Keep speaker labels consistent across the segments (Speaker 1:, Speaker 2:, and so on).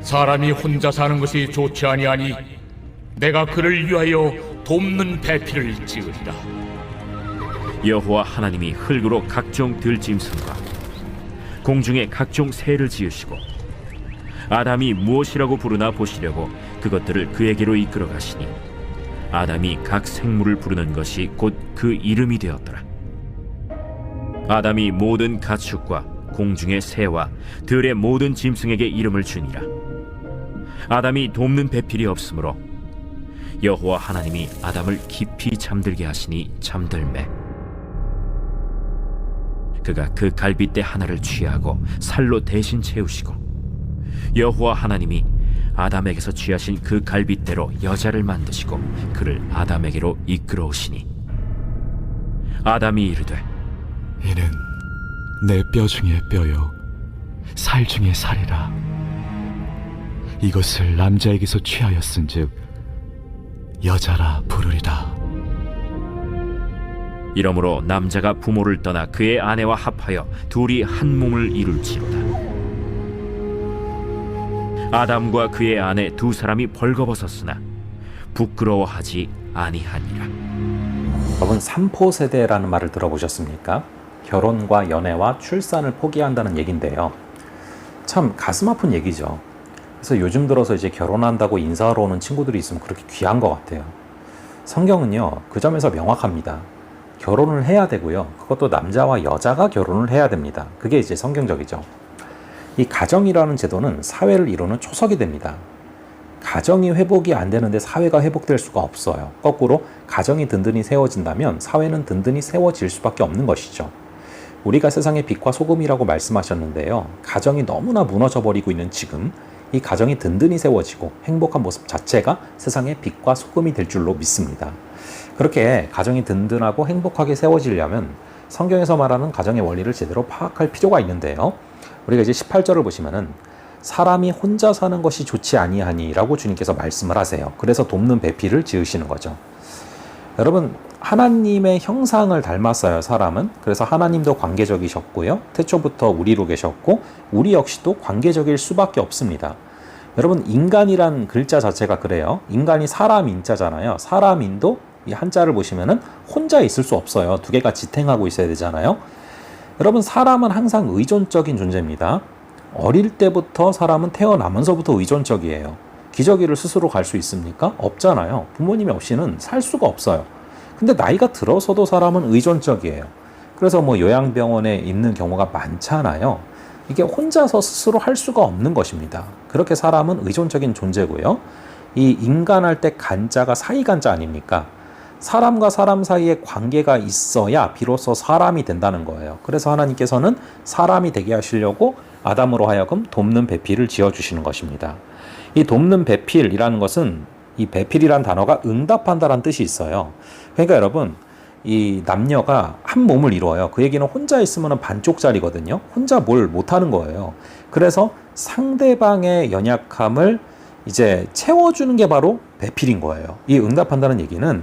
Speaker 1: 사람이 혼자 사는 것이 좋지 아니하니 내가 그를 위하여 돕는 배필을 지으리라.
Speaker 2: 여호와 하나님이 흙으로 각종 들짐승과 공중에 각종 새를 지으시고 아담이 무엇이라고 부르나 보시려고 그것들을 그에게로 이끌어 가시니 아담이 각 생물을 부르는 것이 곧 그 이름이 되었더라. 아담이 모든 가축과 공중의 새와 들의 모든 짐승에게 이름을 주니라. 아담이 돕는 배필이 없으므로 여호와 하나님이 아담을 깊이 잠들게 하시니 잠들매 그가 그 갈빗대 하나를 취하고 살로 대신 채우시고 여호와 하나님이 아담에게서 취하신 그 갈빗대로 여자를 만드시고 그를 아담에게로 이끌어오시니 아담이 이르되
Speaker 3: 이는 내 뼈 중에 뼈요 살 중에 살이라. 이것을 남자에게서 취하였은즉 여자라 부르리라.
Speaker 2: 이러므로 남자가 부모를 떠나 그의 아내와 합하여 둘이 한 몸을 이룰지로다. 아담과 그의 아내 두 사람이 벌거벗었으나 부끄러워하지 아니하니라.
Speaker 4: 여러분, 3포 세대라는 말을 들어보셨습니까? 결혼과 연애와 출산을 포기한다는 얘기인데요. 참 가슴 아픈 얘기죠. 그래서 요즘 들어서 이제 결혼한다고 인사하러 오는 친구들이 있으면 그렇게 귀한 것 같아요. 성경은요, 그 점에서 명확합니다. 결혼을 해야 되고요. 그것도 남자와 여자가 결혼을 해야 됩니다. 그게 이제 성경적이죠. 이 가정이라는 제도는 사회를 이루는 초석이 됩니다. 가정이 회복이 안 되는데 사회가 회복될 수가 없어요. 거꾸로 가정이 든든히 세워진다면 사회는 든든히 세워질 수밖에 없는 것이죠. 우리가 세상의 빛과 소금이라고 말씀하셨는데요. 가정이 너무나 무너져버리고 있는 지금 이 가정이 든든히 세워지고 행복한 모습 자체가 세상의 빛과 소금이 될 줄로 믿습니다. 그렇게 가정이 든든하고 행복하게 세워지려면 성경에서 말하는 가정의 원리를 제대로 파악할 필요가 있는데요. 우리가 이제 18절을 보시면은 사람이 혼자 사는 것이 좋지 아니하니 라고 주님께서 말씀을 하세요. 그래서 돕는 배필을 지으시는 거죠. 여러분, 하나님의 형상을 닮았어요, 사람은. 그래서 하나님도 관계적이셨고요. 태초부터 우리로 계셨고 우리 역시도 관계적일 수밖에 없습니다. 여러분, 인간이란 글자 자체가 그래요. 인간이 사람 인자잖아요. 사람인도 이 한자를 보시면은 혼자 있을 수 없어요. 두 개가 지탱하고 있어야 되잖아요. 여러분, 사람은 항상 의존적인 존재입니다. 어릴 때부터 사람은 태어나면서부터 의존적이에요. 기저귀를 스스로 갈 수 있습니까? 없잖아요. 부모님이 없이는 살 수가 없어요. 근데 나이가 들어서도 사람은 의존적이에요. 그래서 뭐 요양병원에 있는 경우가 많잖아요. 이게 혼자서 스스로 할 수가 없는 것입니다. 그렇게 사람은 의존적인 존재고요. 이 인간할 때 간자가 사이간자 아닙니까? 사람과 사람 사이에 관계가 있어야 비로소 사람이 된다는 거예요. 그래서 하나님께서는 사람이 되게 하시려고 아담으로 하여금 돕는 배필을 지어주시는 것입니다. 이 돕는 배필이라는 것은 이 배필이란 단어가 응답한다라는 뜻이 있어요. 그러니까 여러분, 이 남녀가 한 몸을 이루어요. 그 얘기는 혼자 있으면 반쪽짜리거든요. 혼자 뭘 못하는 거예요. 그래서 상대방의 연약함을 이제 채워주는 게 바로 배필인 거예요. 이 응답한다는 얘기는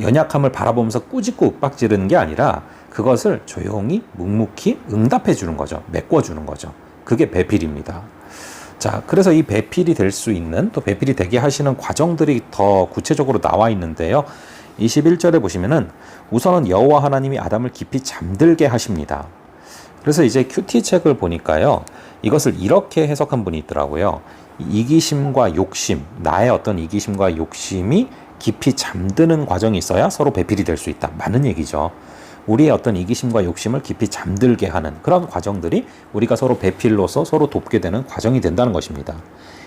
Speaker 4: 연약함을 바라보면서 꾸짖고 윽박지르는 게 아니라 그것을 조용히 묵묵히 응답해 주는 거죠. 메꿔주는 거죠. 그게 배필입니다. 자, 그래서 이 배필이 될 수 있는, 또 배필이 되게 하시는 과정들이 더 구체적으로 나와 있는데요. 21절에 보시면은 우선은 여호와 하나님이 아담을 깊이 잠들게 하십니다. 그래서 이제 큐티 책을 보니까요, 이것을 이렇게 해석한 분이 있더라고요. 이기심과 욕심, 나의 어떤 이기심과 욕심이 깊이 잠드는 과정이 있어야 서로 배필이 될 수 있다. 맞는 얘기죠. 우리의 어떤 이기심과 욕심을 깊이 잠들게 하는 그런 과정들이 우리가 서로 배필로서 서로 돕게 되는 과정이 된다는 것입니다.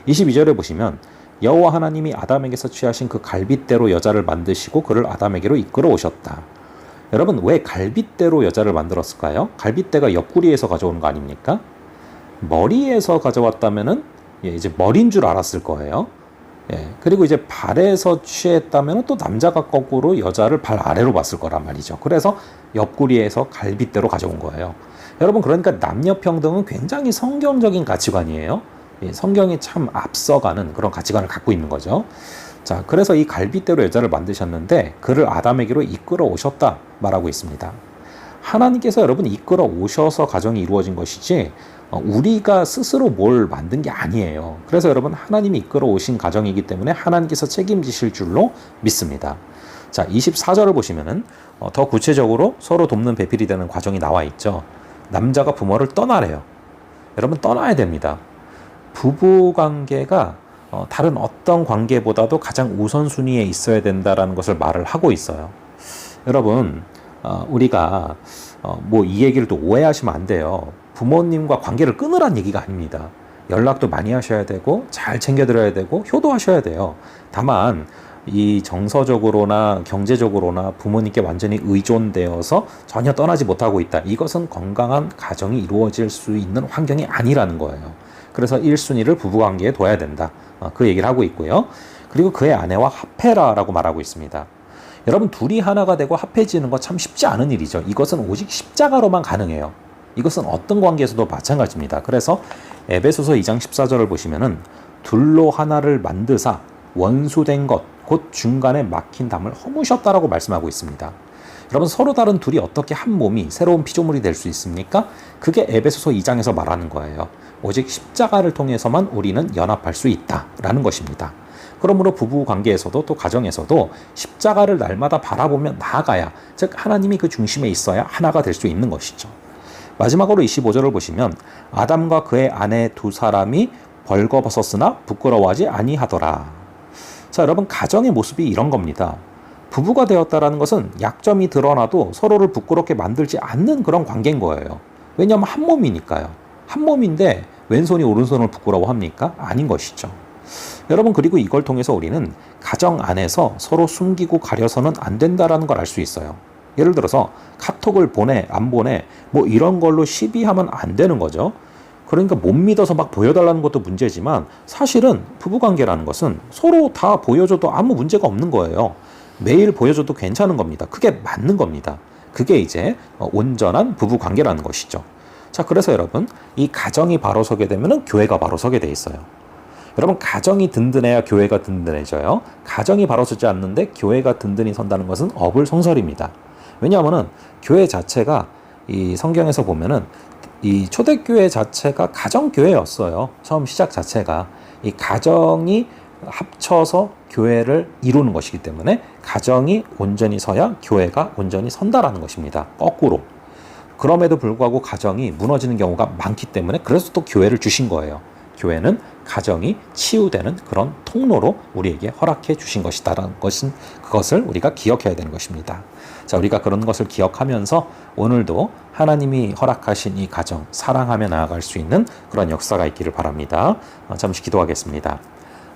Speaker 4: 22절에 보시면 여호와 하나님이 아담에게서 취하신 그 갈빗대로 여자를 만드시고 그를 아담에게로 이끌어 오셨다. 여러분, 왜 갈빗대로 여자를 만들었을까요? 갈빗대가 옆구리에서 가져오는 거 아닙니까? 머리에서 가져왔다면은 이제 머리인 줄 알았을 거예요. 그리고 이제 발에서 취했다면 또 남자가 거꾸로 여자를 발 아래로 봤을 거란 말이죠. 그래서 옆구리에서 갈빗대로 가져온 거예요. 여러분, 그러니까 남녀평등은 굉장히 성경적인 가치관이에요. 성경이 참 앞서가는 그런 가치관을 갖고 있는 거죠. 자, 그래서 이 갈빗대로 여자를 만드셨는데 그를 아담에게로 이끌어 오셨다 말하고 있습니다. 하나님께서 여러분 이끌어 오셔서 가정이 이루어진 것이지 우리가 스스로 뭘 만든 게 아니에요. 그래서 여러분 하나님이 이끌어 오신 가정이기 때문에 하나님께서 책임지실 줄로 믿습니다. 자, 24절을 보시면은 더 구체적으로 서로 돕는 배필이 되는 과정이 나와 있죠. 남자가 부모를 떠나래요. 여러분 떠나야 됩니다. 부부 관계가 다른 어떤 관계보다도 가장 우선순위에 있어야 된다라는 것을 말을 하고 있어요. 여러분 우리가 뭐 이 얘기를 또 오해하시면 안 돼요. 부모님과 관계를 끊으란 얘기가 아닙니다. 연락도 많이 하셔야 되고 잘 챙겨드려야 되고 효도하셔야 돼요. 다만 이 정서적으로나 경제적으로나 부모님께 완전히 의존되어서 전혀 떠나지 못하고 있다. 이것은 건강한 가정이 이루어질 수 있는 환경이 아니라는 거예요. 그래서 1순위를 부부관계에 둬야 된다. 그 얘기를 하고 있고요. 그리고 그의 아내와 합해라라고 말하고 있습니다. 여러분 둘이 하나가 되고 합해지는 거 참 쉽지 않은 일이죠. 이것은 오직 십자가로만 가능해요. 이것은 어떤 관계에서도 마찬가지입니다. 그래서 에베소서 2장 14절을 보시면은 둘로 하나를 만드사 원수된 것 곧 중간에 막힌 담을 허무셨다라고 말씀하고 있습니다. 여러분 서로 다른 둘이 어떻게 한 몸이 새로운 피조물이 될 수 있습니까? 그게 에베소서 2장에서 말하는 거예요. 오직 십자가를 통해서만 우리는 연합할 수 있다라는 것입니다. 그러므로 부부 관계에서도 또 가정에서도 십자가를 날마다 바라보며 나아가야, 즉 하나님이 그 중심에 있어야 하나가 될 수 있는 것이죠. 마지막으로 25절을 보시면 아담과 그의 아내 두 사람이 벌거벗었으나 부끄러워하지 아니하더라. 자, 여러분 가정의 모습이 이런 겁니다. 부부가 되었다라는 것은 약점이 드러나도 서로를 부끄럽게 만들지 않는 그런 관계인 거예요. 왜냐하면 한 몸이니까요. 한 몸인데 왼손이 오른손을 부끄러워합니까? 아닌 것이죠. 여러분 그리고 이걸 통해서 우리는 가정 안에서 서로 숨기고 가려서는 안 된다라는 걸 알 수 있어요. 예를 들어서 카톡을 보내 안 보내 뭐 이런 걸로 시비하면 안 되는 거죠. 그러니까 못 믿어서 막 보여달라는 것도 문제지만 사실은 부부관계라는 것은 서로 다 보여줘도 아무 문제가 없는 거예요. 매일 보여줘도 괜찮은 겁니다. 그게 맞는 겁니다. 그게 이제 온전한 부부관계라는 것이죠. 자, 그래서 여러분 이 가정이 바로 서게 되면 교회가 바로 서게 돼 있어요. 여러분 가정이 든든해야 교회가 든든해져요. 가정이 바로 서지 않는데 교회가 든든히 선다는 것은 어불성설입니다. 왜냐하면은 교회 자체가 이 성경에서 보면은 이 초대교회 자체가 가정교회였어요. 처음 시작 자체가 이 가정이 합쳐서 교회를 이루는 것이기 때문에 가정이 온전히 서야 교회가 온전히 선다라는 것입니다. 거꾸로. 그럼에도 불구하고 가정이 무너지는 경우가 많기 때문에 그래서 또 교회를 주신 거예요. 교회는 가정이 치유되는 그런 통로로 우리에게 허락해 주신 것이다라는 것은 그것을 우리가 기억해야 되는 것입니다. 자, 우리가 그런 것을 기억하면서 오늘도 하나님이 허락하신 이 가정 사랑하며 나아갈 수 있는 그런 역사가 있기를 바랍니다. 잠시 기도하겠습니다.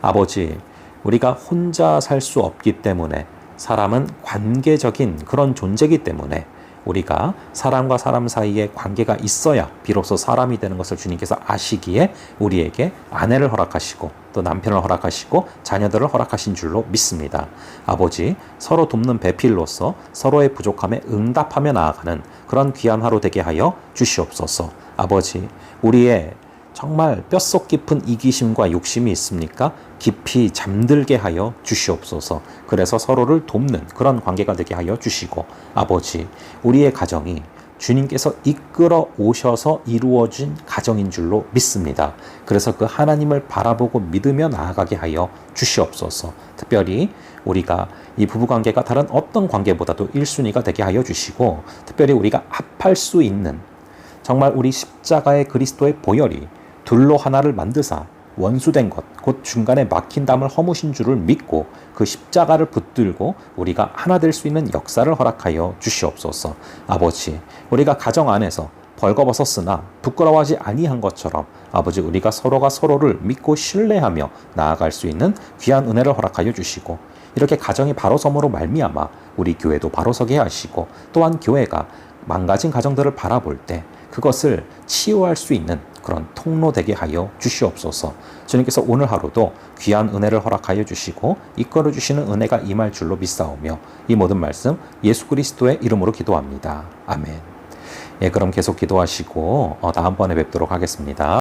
Speaker 4: 아버지, 우리가 혼자 살 수 없기 때문에 사람은 관계적인 그런 존재이기 때문에 우리가 사람과 사람 사이에 관계가 있어야 비로소 사람이 되는 것을 주님께서 아시기에 우리에게 아내를 허락하시고 또 남편을 허락하시고 자녀들을 허락하신 줄로 믿습니다. 아버지, 서로 돕는 배필로서 서로의 부족함에 응답하며 나아가는 그런 귀한 하루 되게 하여 주시옵소서. 아버지, 우리의 정말 뼛속 깊은 이기심과 욕심이 있습니까? 깊이 잠들게 하여 주시옵소서. 그래서 서로를 돕는 그런 관계가 되게 하여 주시고, 아버지, 우리의 가정이 주님께서 이끌어 오셔서 이루어진 가정인 줄로 믿습니다. 그래서 그 하나님을 바라보고 믿으며 나아가게 하여 주시옵소서. 특별히 우리가 이 부부관계가 다른 어떤 관계보다도 1순위가 되게 하여 주시고, 특별히 우리가 합할 수 있는 정말 우리 십자가의 그리스도의 보혈이 둘로 하나를 만드사 원수된 것, 곧 중간에 막힌 담을 허무신 줄을 믿고 그 십자가를 붙들고 우리가 하나 될 수 있는 역사를 허락하여 주시옵소서. 아버지, 우리가 가정 안에서 벌거벗었으나 부끄러워하지 아니한 것처럼 아버지, 우리가 서로가 서로를 믿고 신뢰하며 나아갈 수 있는 귀한 은혜를 허락하여 주시고, 이렇게 가정이 바로 섬으로 말미암아 우리 교회도 바로 서게 하시고, 또한 교회가 망가진 가정들을 바라볼 때 그것을 치유할 수 있는 그런 통로 되게 하여 주시옵소서. 주님께서 오늘 하루도 귀한 은혜를 허락하여 주시고 이끌어 주시는 은혜가 임할 줄로 믿사오며 이 모든 말씀 예수 그리스도의 이름으로 기도합니다. 아멘. 예, 그럼 계속 기도하시고 다음번에 뵙도록 하겠습니다.